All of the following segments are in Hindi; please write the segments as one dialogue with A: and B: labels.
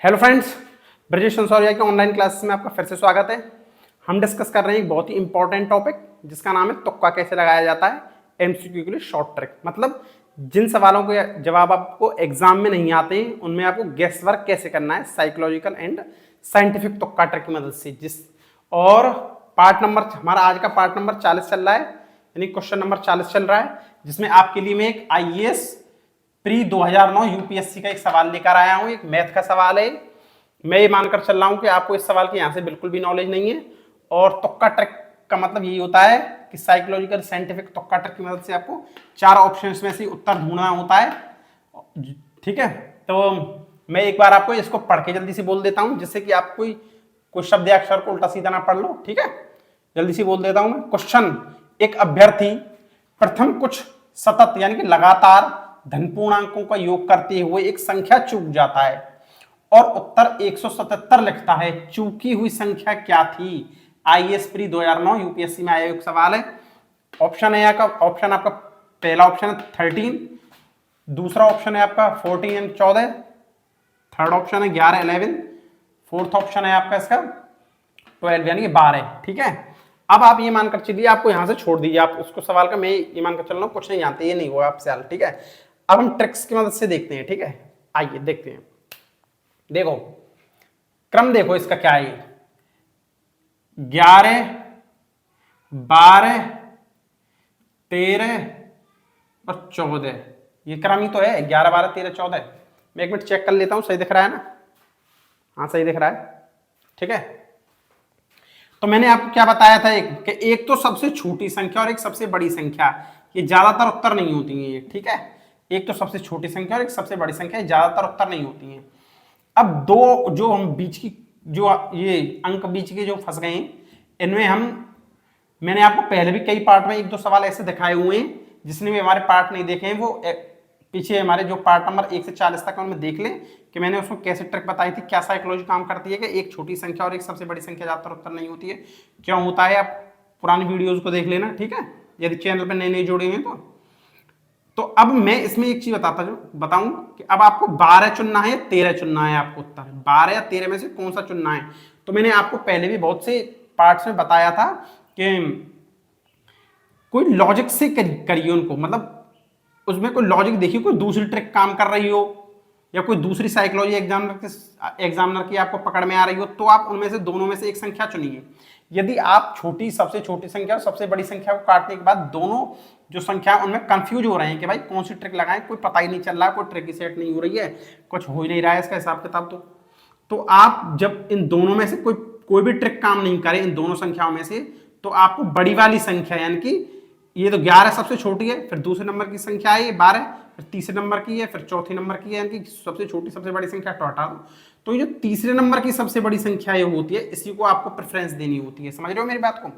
A: हेलो फ्रेंड्स, ब्रजेश संसौरिया के ऑनलाइन क्लासेस में आपका फिर से स्वागत है। हम डिस्कस कर रहे हैं एक बहुत ही इंपॉर्टेंट टॉपिक जिसका नाम है तुक्का कैसे लगाया जाता है एमसीक्यू के लिए शॉर्ट ट्रिक। मतलब जिन सवालों के जवाब आपको एग्जाम में नहीं आते हैं उनमें आपको गेस वर्क कैसे करना है साइकोलॉजिकल एंड साइंटिफिक तुक्का ट्रिक की मदद से। और पार्ट नंबर हमारा आज का पार्ट नंबर 40 चल रहा है, यानी क्वेश्चन नंबर 40 चल रहा है, जिसमें आपके लिए मैं एक आईएएस प्री 2009 यूपीएससी का एक सवाल लेकर आया हूं। एक मैथ का सवाल है। मैं ये मानकर चल रहा हूं कि आपको इस सवाल की यहां से बिल्कुल भी नॉलेज नहीं है। और तुक्का ट्रिक का मतलब यही होता है कि साइकोलॉजिकल साइंटिफिक तुक्का ट्रिक की मदद से आपको 4 ऑप्शंस में से उत्तर ढूंढना होता है। ठीक है, तो मैं एक बार आपको इसको पढ़ के जल्दी से बोल देता हूं जिससे कि आप कोई शब्द या अक्षर को उल्टा सीधा ना पढ़ लो। ठीक है, जल्दी से बोल देता हूं मैं। क्वेश्चन: एक अभ्यर्थी प्रथम कुछ सतत यानी कि लगातार धन पूर्णांकों का योग करते हुए एक संख्या चूक जाता है और उत्तर 177 लिखता है। चूकी हुई संख्या क्या थी? आईएएस प्री 2009 यूपीएससी में आया एक सवाल है। ऑप्शन है आपका पहला ऑप्शन है 13, दूसरा ऑप्शन है आपका 14 एंड 14, थर्ड ऑप्शन है 11 11, फोर्थ ऑप्शन है आपका इसका 12 यानी कि 12। ठीक है, अब आप ये मानकर चलिए, आपको यहां से छोड़ दीजिए, आप उसको सवाल का मैं ये मानकर चल रहा हूं कुछ नहीं जानते, ये नहीं हुआ आपसे हाल। ठीक है, अब हम ट्रिक्स की मदद से देखते हैं। ठीक है, आइए देखते हैं। देखो क्रम, देखो इसका क्या है। 11 12 13 और 14, ये क्रम ही तो है। 11 12 13 14। मैं एक मिनट चेक कर लेता हूं, सही दिख रहा है ना? हाँ सही दिख रहा है। ठीक है, तो मैंने आपको क्या बताया था कि एक तो सबसे छोटी संख्या और एक सबसे बड़ी संख्या, ये ज्यादातर उत्तर नहीं होती है। ठीक है, एक तो सबसे छोटी संख्या और एक सबसे बड़ी संख्या, ज्यादातर उत्तर नहीं होती हैं। अब दो जो हम बीच की जो ये अंक बीच के जो फंस गए हैं, इनमें मैंने आपको पहले भी कई पार्ट में एक दो सवाल ऐसे दिखाए हुए हैं, जिसने भी हमारे पार्ट नहीं देखे हैं वो पीछे हमारे जो पार्ट नंबर 1 से 40 तक उनमें देख लें कि मैंने उसमें कैसे ट्रिक बताई थी, क्या साइकोलॉजी काम करती है कि एक छोटी संख्या और एक सबसे बड़ी संख्या ज्यादातर उत्तर नहीं होती है। क्यों होता है, आप पुरानी वीडियोज को देख लेना। ठीक है, यदि चैनल पर नए नए जुड़े हुए तो अब मैं इसमें एक चीज बताऊं कि अब आपको 12 चुनना है या 13 चुनना है। आपको उत्तर 12 या 13 में से कौन सा चुनना है। तो मैंने आपको पहले भी बहुत से पार्ट्स में बताया था कि कोई लॉजिक से करिए उनको, मतलब उसमें कोई लॉजिक देखिए, कोई दूसरी ट्रिक काम कर रही हो या कोई दूसरी साइकोलॉजी एग्जामिनर की आपको पकड़ में आ रही हो, तो आप उनमें से दोनों में से एक संख्या चुनिए। यदि आप सबसे छोटी संख्या और सबसे बड़ी संख्या को काटने के बाद दोनों जो संख्या उनमें कंफ्यूज हो रहे हैं कि भाई कौन सी ट्रिक लगाएं, कोई पता ही नहीं चल रहा, कोई ट्रिक ही सेट नहीं हो रही है, कुछ हो ही नहीं रहा है इसका हिसाब किताब, तो आप जब इन दोनों में से कोई भी ट्रिक काम नहीं करे इन दोनों संख्याओं में से, तो आपको बड़ी वाली संख्या यानी कि ये तो 11 सबसे छोटी है, फिर दूसरे नंबर की संख्या है ये 12, फिर तीसरे नंबर की है, फिर चौथे नंबर की है, यानी कि सबसे छोटी सबसे बड़ी संख्या हटा दो। तो ये जो तीसरे नंबर की सबसे बड़ी संख्या ये होती है, इसी को आपको प्रेफरेंस देनी होती है। समझ रहे हो मेरी बात को?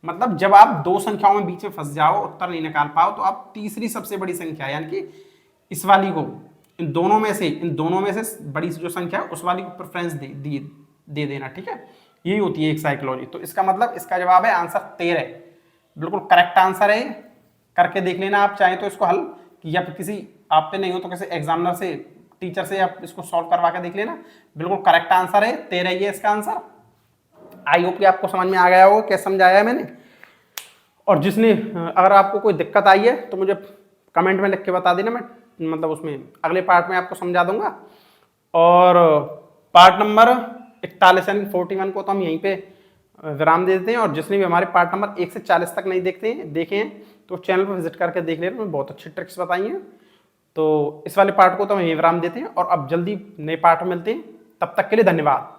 A: मतलब जब आप दो संख्याओं में बीच में फंस जाओ, उत्तर नहीं निकाल पाओ, तो आप तीसरी सबसे बड़ी संख्या यानी कि इस वाली को, इन दोनों में से बड़ी जो संख्या है उस वाली को प्रेफरेंस दे देना। ठीक है, यही होती है एक साइकोलॉजी। तो इसका मतलब इसका जवाब है आंसर 13, बिल्कुल करेक्ट आंसर है। करके देख लेना आप चाहें तो इसको हल, या फिर किसी आप पे नहीं हो तो किसी एग्जामिनर से, टीचर से आप इसको सॉल्व करवा के देख लेना। बिल्कुल करेक्ट आंसर है 13 ही है इसका आंसर। आई होप कि आपको समझ में आ गया होगा क्या समझाया है मैंने। और जिसने अगर आपको कोई दिक्कत आई है तो मुझे कमेंट में लिख के बता देना, मैं मतलब उसमें अगले पार्ट में आपको समझा दूंगा। और पार्ट नंबर 41 यानी 41 को तो हम यहीं पे विराम दे देते हैं। और जिसने भी हमारे पार्ट नंबर 1 से 40 तक नहीं देखे हैं तो चैनल पर विजिट करके देख लेना, मैं बहुत अच्छी ट्रिक्स बताई हैं। तो इस वाले पार्ट को तो हम यहीं विराम देते हैं और अब जल्दी नए पार्ट में मिलते हैं। तब तक के लिए धन्यवाद।